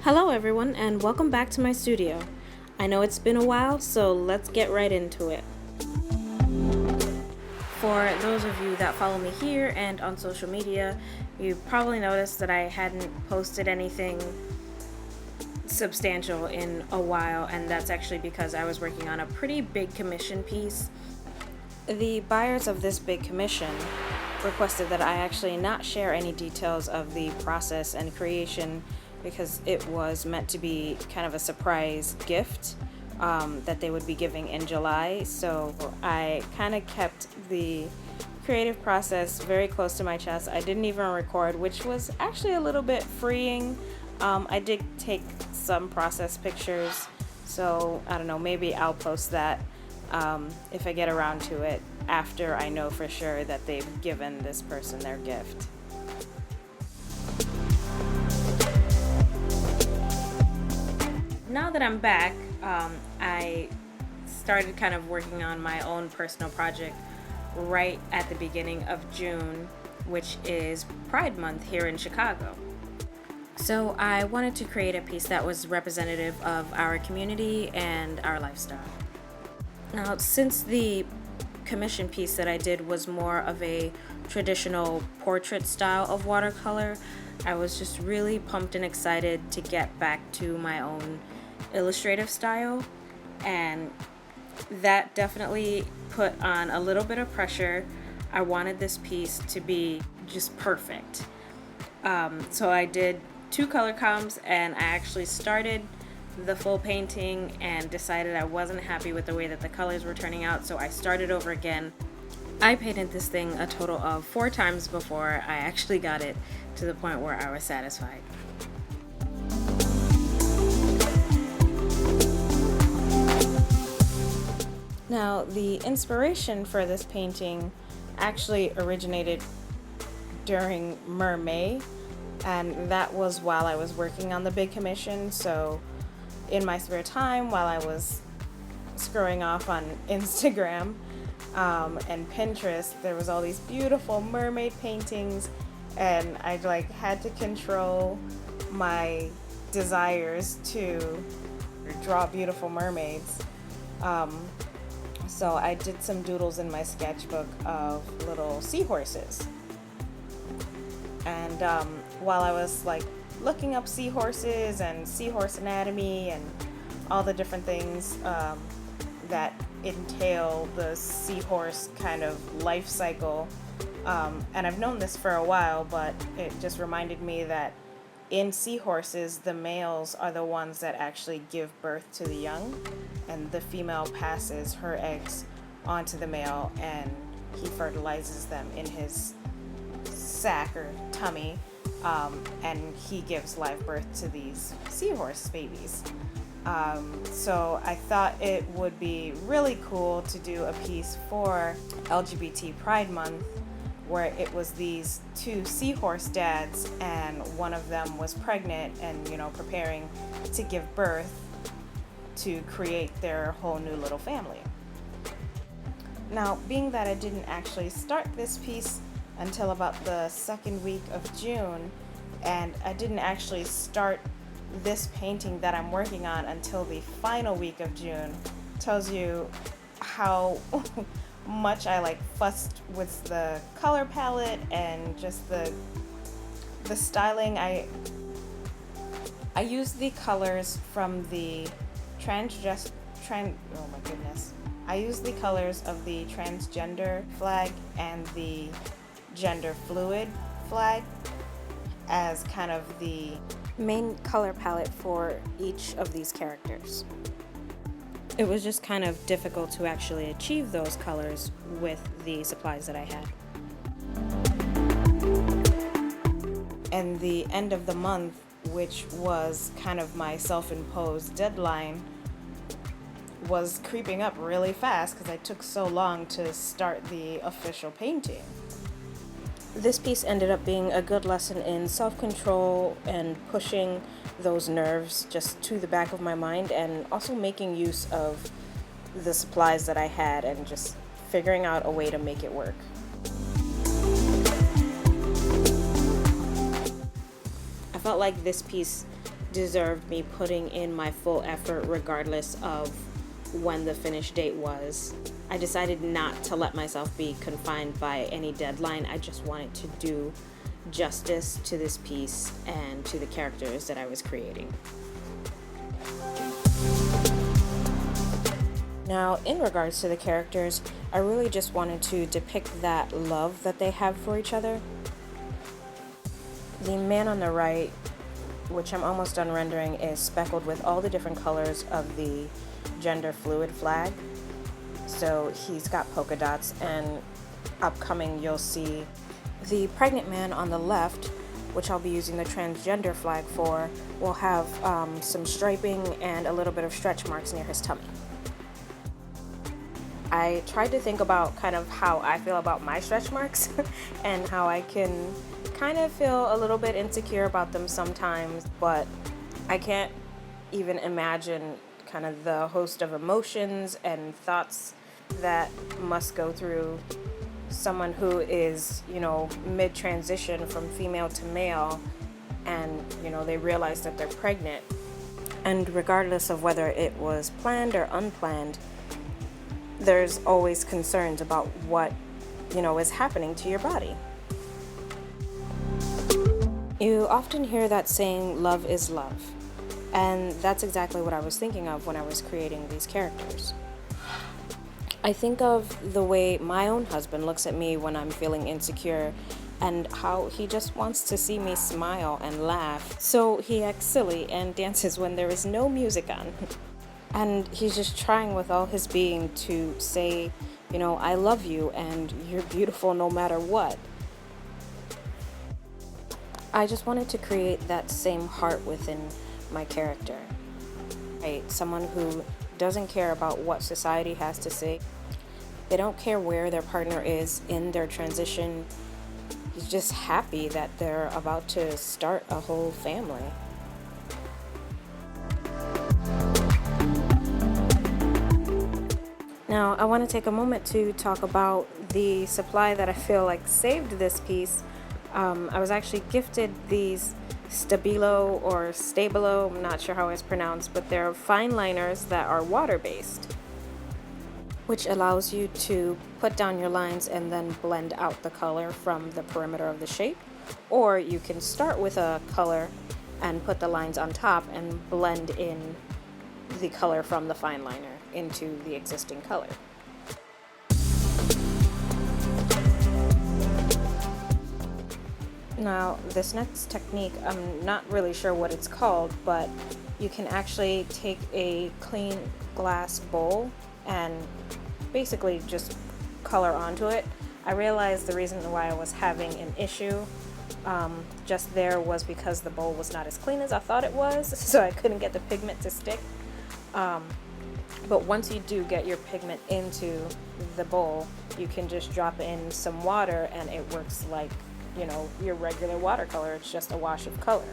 Hello everyone and welcome back to my studio. I know it's been a while, so let's get right into it. For those of you that follow me here and on social media, you probably noticed that I hadn't posted anything substantial in a while, and that's actually because I was working on a pretty big commission piece. The buyers of this big commission requested that I actually not share any details of the process and creation because it was meant to be kind of a surprise gift that they would be giving in July. So I kind of kept the creative process very close to my chest. I didn't even record, which was actually a little bit freeing. I did take some process pictures, so I don't know, maybe I'll post that if I get around to it after I know for sure that they've given this person their gift. Now that I'm back, I started kind of working on my own personal project right at the beginning of June, which is Pride Month here in Chicago. So I wanted to create a piece that was representative of our community and our lifestyle. Now, since the commission piece that I did was more of a traditional portrait style of watercolor, I was just really pumped and excited to get back to my own illustrative style, and that definitely put on a little bit of pressure. I wanted this piece to be just perfect. So I did 2 color comps, and I actually started the full painting and decided I wasn't happy with the way that the colors were turning out, so I started over again. I painted this thing a total of 4 times before I actually got it to the point where I was satisfied. Now, the inspiration for this painting actually originated during May, and that was while I was working on the big commission. So in my spare time, while I was scrolling off on Instagram and Pinterest, there was all these beautiful mermaid paintings, and I had to control my desires to draw beautiful mermaids. So I did some doodles in my sketchbook of little seahorses. And while I was looking up seahorses and seahorse anatomy and all the different things that entail the seahorse kind of life cycle, and I've known this for a while, but it just reminded me that in seahorses, the males are the ones that actually give birth to the young, and the female passes her eggs onto the male, and he fertilizes them in his sac or tummy, and he gives live birth to these seahorse babies. So I thought it would be really cool to do a piece for LGBT Pride Month where it was these 2 seahorse dads, and one of them was pregnant and, preparing to give birth to create their whole new little family. Now, being that I didn't actually start this piece until about the 2nd week of June, and I didn't actually start this painting that I'm working on until the final week of June, tells you how much I fussed with the color palette and just the styling. I used the colors from the I used the colors of the transgender flag and the gender fluid flag as kind of the main color palette for each of these characters. It was just kind of difficult to actually achieve those colors with the supplies that I had. And the end of the month, which was kind of my self-imposed deadline, was creeping up really fast because I took so long to start the official painting. This piece ended up being a good lesson in self-control and pushing those nerves just to the back of my mind, and also making use of the supplies that I had and just figuring out a way to make it work. I felt like this piece deserved me putting in my full effort regardless of when the finish date was. I decided not to let myself be confined by any deadline. I just wanted to do justice to this piece and to the characters that I was creating. Now, in regards to the characters, I really just wanted to depict that love that they have for each other. The man on the right, which I'm almost done rendering, is speckled with all the different colors of the gender fluid flag. So he's got polka dots, and upcoming you'll see the pregnant man on the left, which I'll be using the transgender flag for, will have some striping and a little bit of stretch marks near his tummy. I tried to think about kind of how I feel about my stretch marks and how I can kind of feel a little bit insecure about them sometimes, but I can't even imagine kind of the host of emotions and thoughts that must go through someone who is, you know, mid-transition from female to male, and, you know, they realize that they're pregnant. And regardless of whether it was planned or unplanned, there's always concerns about what, you know, is happening to your body. You often hear that saying, love is love. And that's exactly what I was thinking of when I was creating these characters. I think of the way my own husband looks at me when I'm feeling insecure, and how he just wants to see me smile and laugh. So he acts silly and dances when there is no music on. And he's just trying with all his being to say, you know, I love you and you're beautiful no matter what. I just wanted to create that same heart within my character. Right? Someone who doesn't care about what society has to say. They don't care where their partner is in their transition. He's just happy that they're about to start a whole family. Now, I want to take a moment to talk about the supply that I feel like saved this piece. I was actually gifted these Stabilo or Stabilo, I'm not sure how it's pronounced, but they're fine liners that are water-based, which allows you to put down your lines and then blend out the color from the perimeter of the shape. Or you can start with a color and put the lines on top and blend in the color from the fine liner into the existing color. Now, this next technique, I'm not really sure what it's called, but you can actually take a clean glass bowl and basically just color onto it. I realized the reason why I was having an issue just there was because the bowl was not as clean as I thought it was, so I couldn't get the pigment to stick. But once you do get your pigment into the bowl, you can just drop in some water and it works like, you know, your regular watercolor. It's just a wash of color.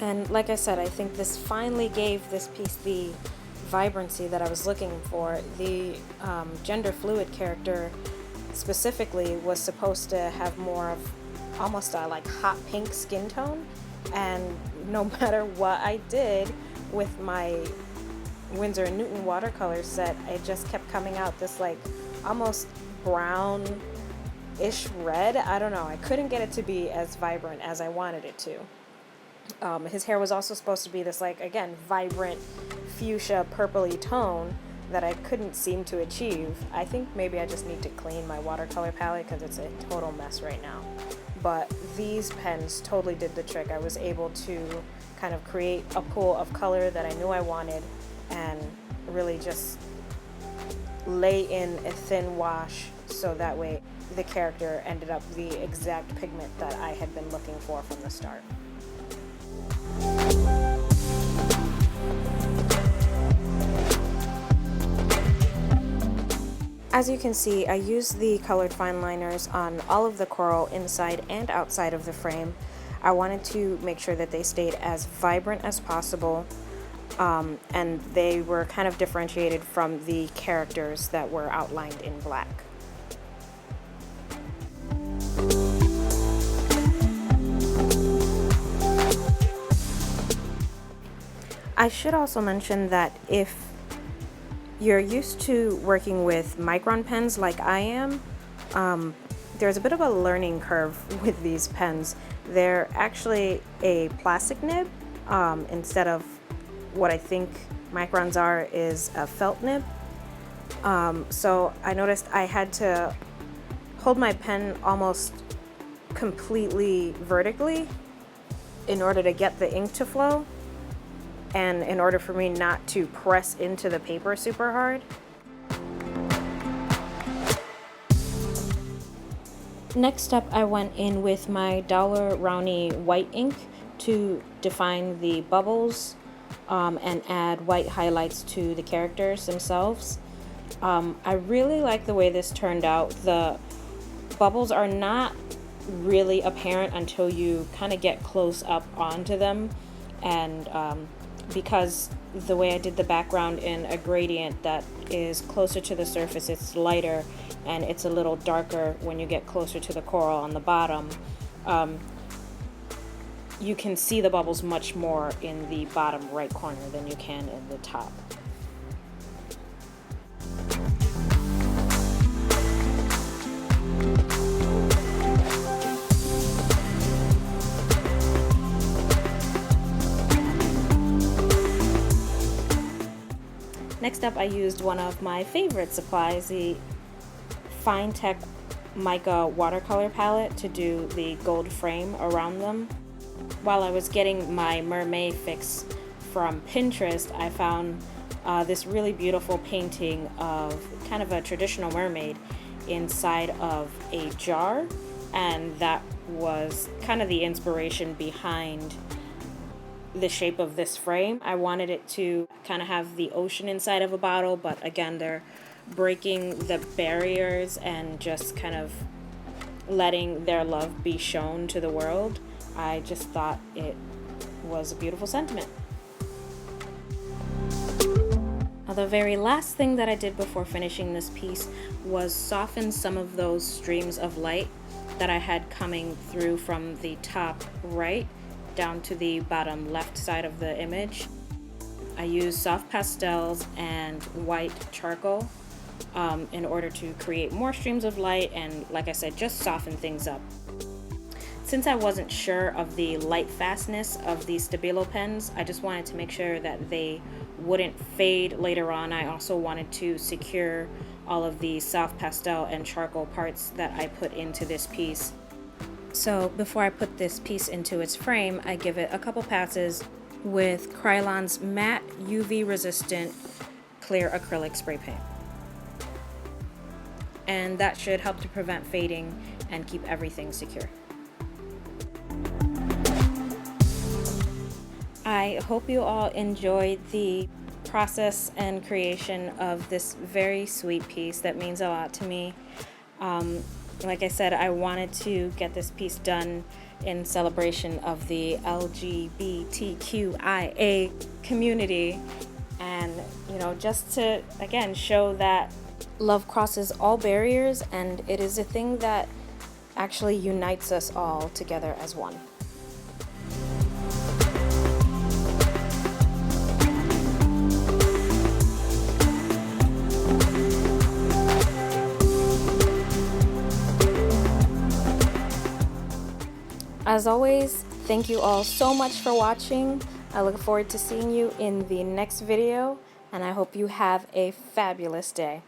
And like I said, I think this finally gave this piece the vibrancy that I was looking for. The gender fluid character specifically was supposed to have more of almost a like hot pink skin tone, and no matter what I did with my Winsor & Newton watercolor set, it just kept coming out this like almost brown-ish red. I don't know, I couldn't get it to be as vibrant as I wanted it to. His hair was also supposed to be this like, again, vibrant fuchsia purpley tone that I couldn't seem to achieve. I think maybe I just need to clean my watercolor palette because it's a total mess right now. But these pens totally did the trick. I was able to kind of create a pool of color that I knew I wanted and really just lay in a thin wash so that way the character ended up the exact pigment that I had been looking for from the start. As you can see, I used the colored fine liners on all of the coral inside and outside of the frame. I wanted to make sure that they stayed as vibrant as possible, and they were kind of differentiated from the characters that were outlined in black. I should also mention that if you're used to working with Micron pens like I am, there's a bit of a learning curve with these pens. They're actually a plastic nib instead of what I think Microns are is a felt nib. So I noticed I had to hold my pen almost completely vertically in order to get the ink to flow, and in order for me not to press into the paper super hard. Next up, I went in with my Rowney white ink to define the bubbles and add white highlights to the characters themselves. I really like the way this turned out. The bubbles are not really apparent until you kind of get close up onto them, and because the way I did the background in a gradient that is closer to the surface, it's lighter and it's a little darker when you get closer to the coral on the bottom. You can see the bubbles much more in the bottom right corner than you can in the top. Next up, I used one of my favorite supplies, the Finetec Mica watercolor palette, to do the gold frame around them. While I was getting my mermaid fix from Pinterest, I found this really beautiful painting of kind of a traditional mermaid inside of a jar, and that was kind of the inspiration behind the shape of this frame. I wanted it to kind of have the ocean inside of a bottle, but again, they're breaking the barriers and just kind of letting their love be shown to the world. I just thought it was a beautiful sentiment. Now, the very last thing that I did before finishing this piece was soften some of those streams of light that I had coming through from the top right down to the bottom left side of the image. I used soft pastels and white charcoal in order to create more streams of light and, like I said, just soften things up. Since I wasn't sure of the light fastness of these Stabilo pens, I just wanted to make sure that they wouldn't fade later on. I also wanted to secure all of the soft pastel and charcoal parts that I put into this piece. So before I put this piece into its frame, I give it a couple passes with Krylon's matte UV resistant clear acrylic spray paint. And that should help to prevent fading and keep everything secure. I hope you all enjoyed the process and creation of this very sweet piece that means a lot to me. Like I said, I wanted to get this piece done in celebration of the LGBTQIA community, and just to again show that love crosses all barriers, and it is a thing that actually unites us all together as one. As always, thank you all so much for watching. I look forward to seeing you in the next video, and I hope you have a fabulous day.